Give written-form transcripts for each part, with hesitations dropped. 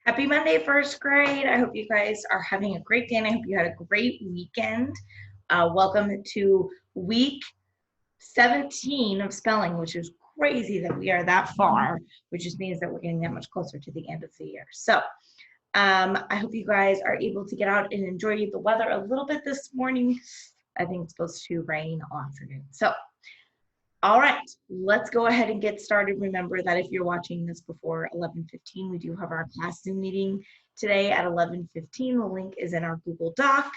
Happy Monday, first grade. I hope you guys are having a great day and I hope you had a great weekend. Welcome to week 17 of spelling, which is crazy that we are that far, which just means that we're getting that much closer to the end of the year. So I hope you guys are able to get out and enjoy the weather a little bit this morning. I think it's supposed to rain all afternoon. So all right, let's go ahead and get started. Remember that if you're watching this before 11:15, we do have our class Zoom meeting today at 11:15. The link is in our Google Doc.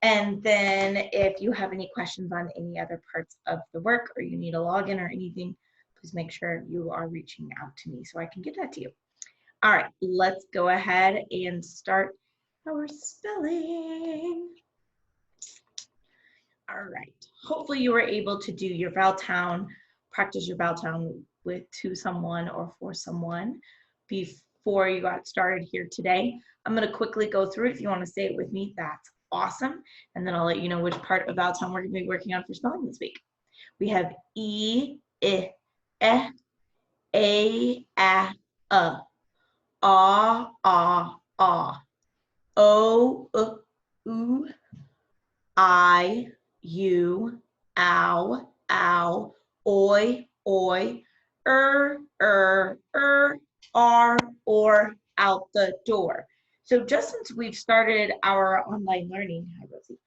And then if you have any questions on any other parts of the work or you need a login or anything, please make sure you are reaching out to me so I can get that to you. All right, let's go ahead and start our spelling. All right, hopefully you were able to do your Valtown, practice your Valtown to someone or for someone before you got started here today. I'm gonna quickly go through it. If you wanna say it with me, that's awesome. And then I'll let you know which part of Valtown we're gonna be working on for spelling this week. We have E, I, E, A, O, U, I, U, ow, ow, oi, oi, R, or, out the door. So just since we've started our online learning, hi Rosie,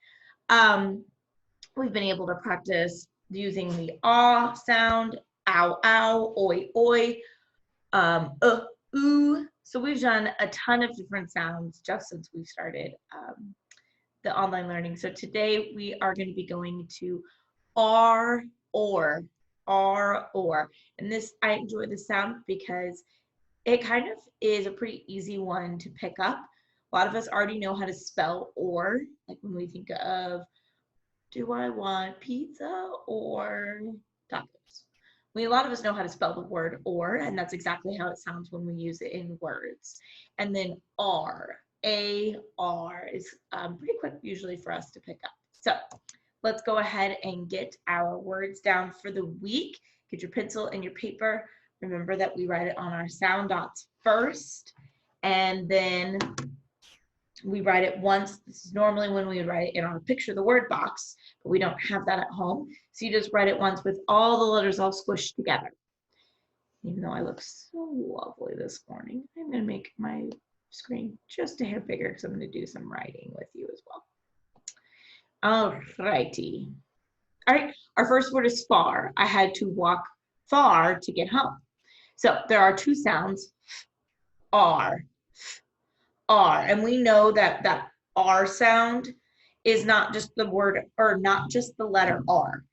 we've been able to practice using the ah sound, ow, ow, oi, oi, ooh. So we've done a ton of different sounds just since we've started the online learning. So today we are going to be going to R or. And this, I enjoy the sound because it kind of is a pretty easy one to pick up. A lot of us already know how to spell or, like when we think of, do I want pizza or tacos? A lot of us know how to spell the word or, and that's exactly how it sounds when we use it in words. And then AR is pretty quick usually for us to pick up. So let's go ahead and get our words down for the week. Get your pencil and your paper. Remember that we write it on our sound dots first, and then we write it once. This is normally when we write it in our picture the word box, but we don't have that at home. So you just write it once with all the letters all squished together. Even though I look so lovely this morning, I'm going to make my screen just a hair bigger because I'm going to do some writing with you as well. All righty. All right, our first word is far. I had to walk far to get home. So there are two sounds, R, and we know that that R sound is not just the word, or not just the letter R.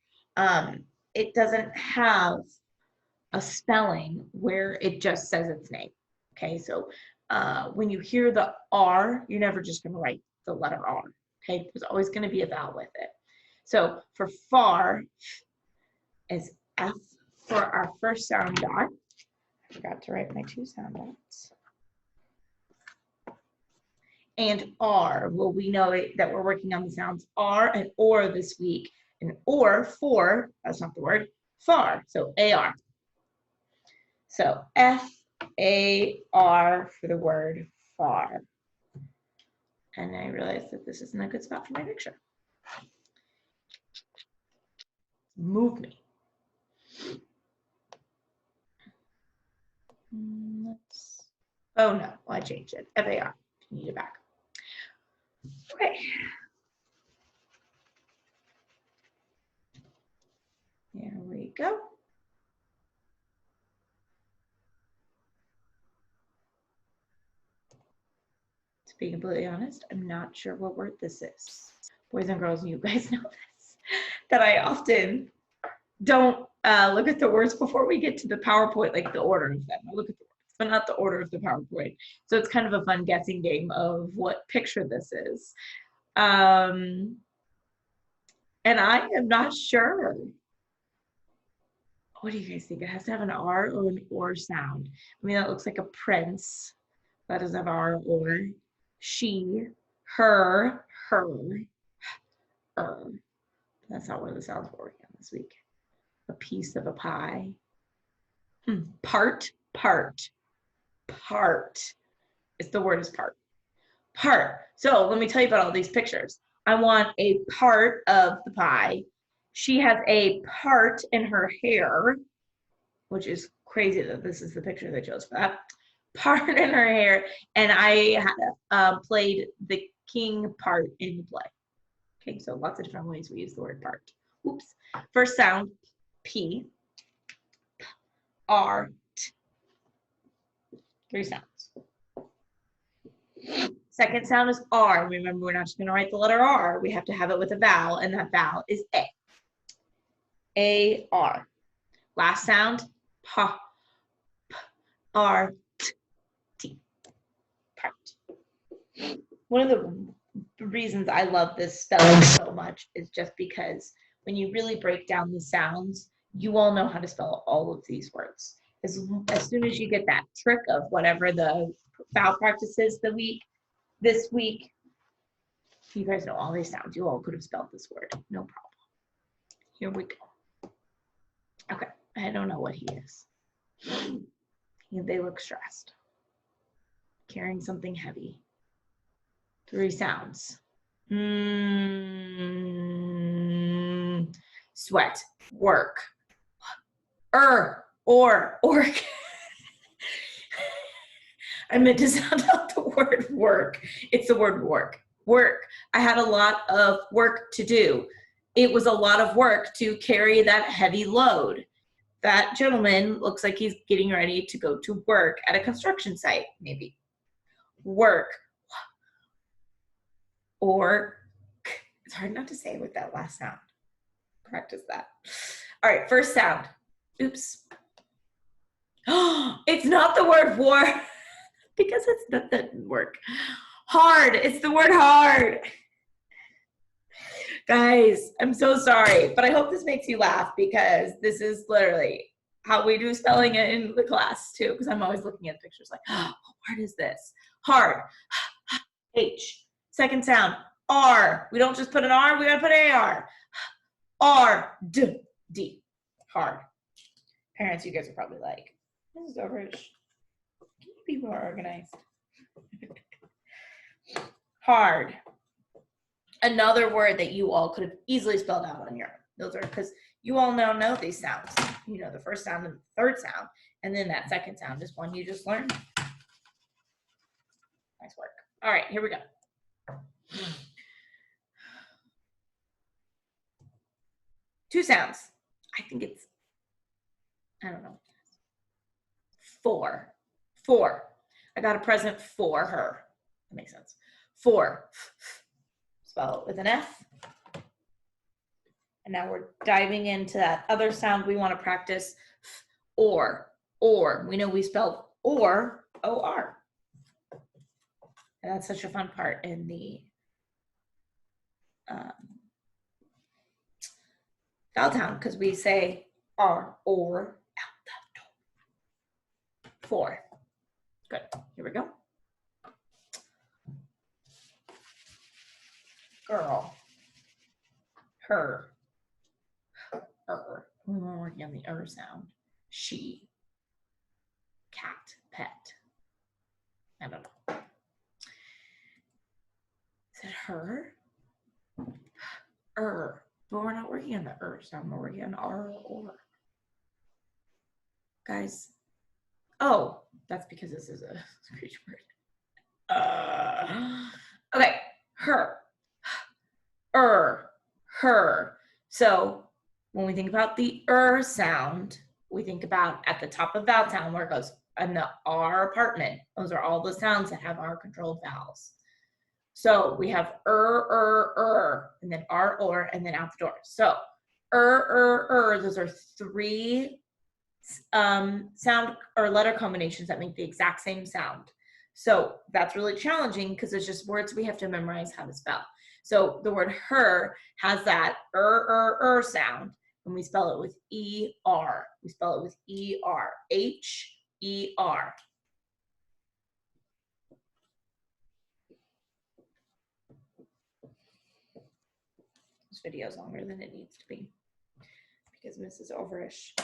It doesn't have a spelling where it just says its name. Okay, so when you hear the R, you're never just going to write the letter R. Okay, there's always going to be a vowel with it. So for far is F for our first sound dot. I forgot to write my two sound dots. And R, well, we know that we're working on the sounds R and or this week. And or, for, that's not the word, far, so AR. So F-A-R for the word far. And I realized that this isn't a good spot for my picture. Move me. Oh no, well, I changed it. F-A-R, need it back. Okay. There we go. To be completely honest, I'm not sure what word this is. Boys and girls, you guys know this, that I often don't look at the words before we get to the PowerPoint, like the order of them. I look at the words, but not the order of the PowerPoint. So it's kind of a fun guessing game of what picture this is. And I am not sure. What do you guys think? It has to have an R or an or sound. I mean, that looks like a prince. That doesn't have R or. She, her. That's not one of the sounds we're working on this week. A piece of a pie. Part. It's the word is part. Part. So let me tell you about all these pictures. I want a part of the pie. She has a part in her hair, which is crazy that this is the picture they chose for that. Part in her hair, and I played the king part in the play. Okay, so lots of different ways we use the word part. Oops. First sound, P, R, T. 3 sounds. Second sound is R. Remember, we're not just going to write the letter R. We have to have it with a vowel, and that vowel is A. A, R. Last sound, P, P, R, T, T. Part. One of the reasons I love this spelling so much is just because when you really break down the sounds, you all know how to spell all of these words. As soon as you get that trick of whatever the vowel practice is this week, you guys know all these sounds. You all could have spelled this word, no problem. Here we go. Okay, I don't know what he is. They look stressed. Carrying something heavy. 3 sounds. Sweat, work, orc. I meant to sound out the word work. It's the word work. Work. I had a lot of work to do. It was a lot of work to carry that heavy load. That gentleman looks like he's getting ready to go to work at a construction site, maybe. Work. Or, it's hard not to say with that last sound. Practice that. All right, first sound. Oops. It's not the word war because that didn't work. Hard. It's the word hard. Guys, I'm so sorry, but I hope this makes you laugh because this is literally how we do spelling in the class too, because I'm always looking at pictures like, oh, what is this? Hard. H. Second sound. R. We don't just put an R, we gotta put AR. R. D. D. Hard. Parents, you guys are probably like, this is Overage. Can you be more organized? Hard. Another word that you all could have easily spelled out on your own. Those are because you all now know these sounds. You know the first sound and the third sound, and then that second sound is one you just learned. Nice work. All right, here we go. 2 sounds. I think it's, I don't know. 4. I got a present for her. That makes sense. 4. Spell it with an F. And now we're diving into that other sound we want to practice. Or. We know we spelled or, O-R. And that's such a fun part in the vowel sound because we say R, or, out the door. 4. Good. Here we go. Girl. Her. We were working on the sound. She. Cat. Pet. I don't know. Is it her? But we're not working on the sound. We're working on R, or. Guys. Oh, that's because this is a screech word. Okay. Her. Her. So when we think about the sound, we think about at the top of vowel sound where it goes in the R apartment. Those are all the sounds that have R controlled vowels. So we have and then R, or, and then out the door. So those are 3 sound or letter combinations that make the exact same sound. So that's really challenging because it's just words we have to memorize how to spell. So the word her has that sound, and we spell it with E-R. We spell it with E-R, H-E-R. This video is longer than it needs to be because Mrs. Overish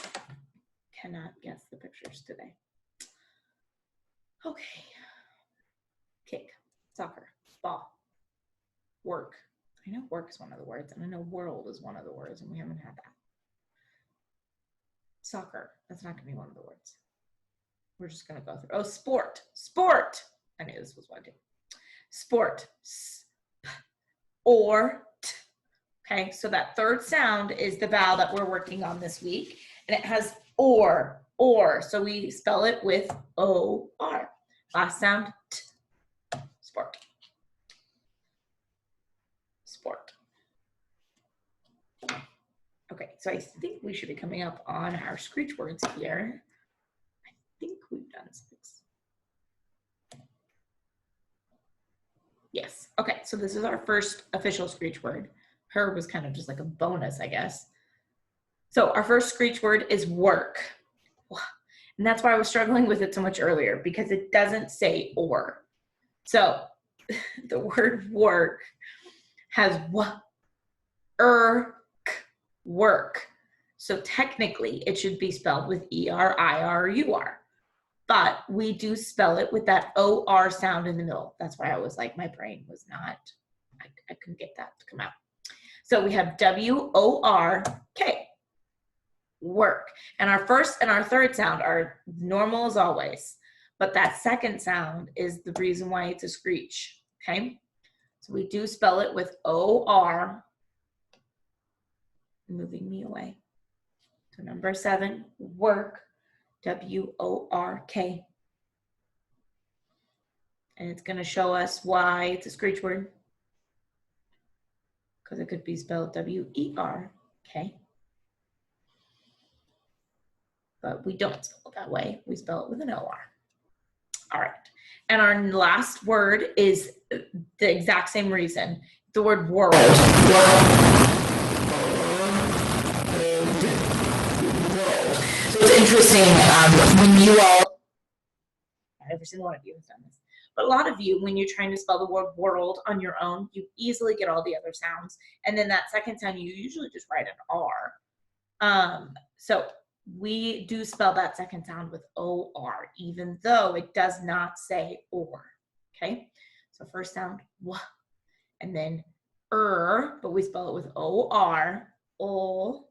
cannot guess the pictures today. Okay. kick, soccer, ball, work. I know work is one of the words, and I know world is one of the words, and we haven't had that. Soccer, that's not going to be one of the words. We're just going to go through. Oh, sport, sport. I knew this was one too. Sport, or, okay, so that third sound is the vowel that we're working on this week, and it has or, so we spell it with O-R. Last sound, t, sport. Sport. Okay, so I think we should be coming up on our screech words here. I think we've done 6. Yes, okay, so this is our first official screech word. Her was kind of just like a bonus, I guess. So our first screech word is work. And that's why I was struggling with it so much earlier, because it doesn't say or. So the word work has work. So technically it should be spelled with E-R-I-R-U-R. But we do spell it with that O-R sound in the middle. That's why I was like, my brain was not, I couldn't get that to come out. So we have W-O-R-K, work. And our first and our third sound are normal as always. But that second sound is the reason why it's a screech, okay? So we do spell it with O-R, moving me away. So number 7, work, W-O-R-K. And it's going to show us why it's a screech word, because it could be spelled W-E-R-K. But we don't spell it that way. We spell it with an O-R. All right. And our last word is the exact same reason. The word world. So it's interesting when you all, every single one of you has done this, but a lot of you, when you're trying to spell the word world on your own, you easily get all the other sounds. And then that second sound, you usually just write an R. So we do spell that second sound with O-R, even though it does not say or, okay? So first sound, w, and then but we spell it with O-R, old,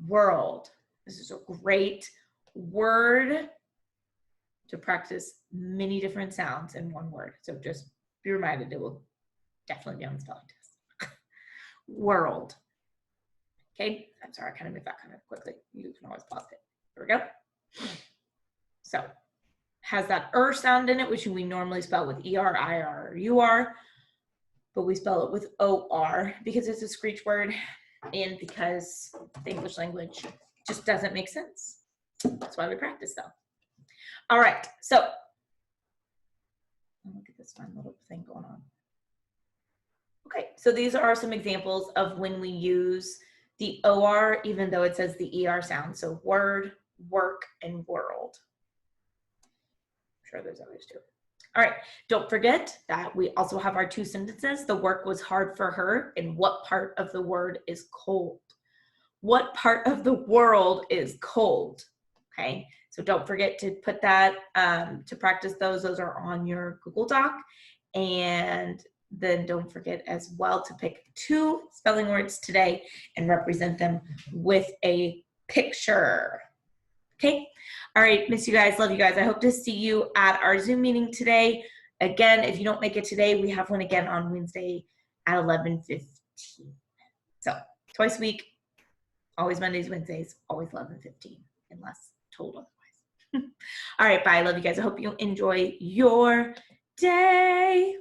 world. This is a great word to practice many different sounds in one word. So just be reminded, it will definitely be on the spelling test. World. Okay, I'm sorry, I kind of moved that kind of quickly. You can always pause it. There we go. So, has that sound in it, which we normally spell with E-R-I-R-U-R, but we spell it with O-R because it's a screech word and because the English language just doesn't make sense. That's why we practice though. All right, so, look at this fun little thing going on. Okay, so these are some examples of when we use the O-R, even though it says the E-R sound. So word, work, and world. I'm sure there's others too. All right, don't forget that we also have our 2 sentences. The work was hard for her, and what part of the word is cold? What part of the world is cold? Okay, so don't forget to put that, to practice those. Those are on your Google Doc. And then don't forget as well to pick 2 spelling words today and represent them with a picture. Okay? All right, miss you guys, love you guys. I hope to see you at our Zoom meeting today. Again, if you don't make it today, we have one again on Wednesday at 11:15. So twice a week, always Mondays, Wednesdays, always 11:15, unless told otherwise. All right, bye. I love you guys. I hope you enjoy your day.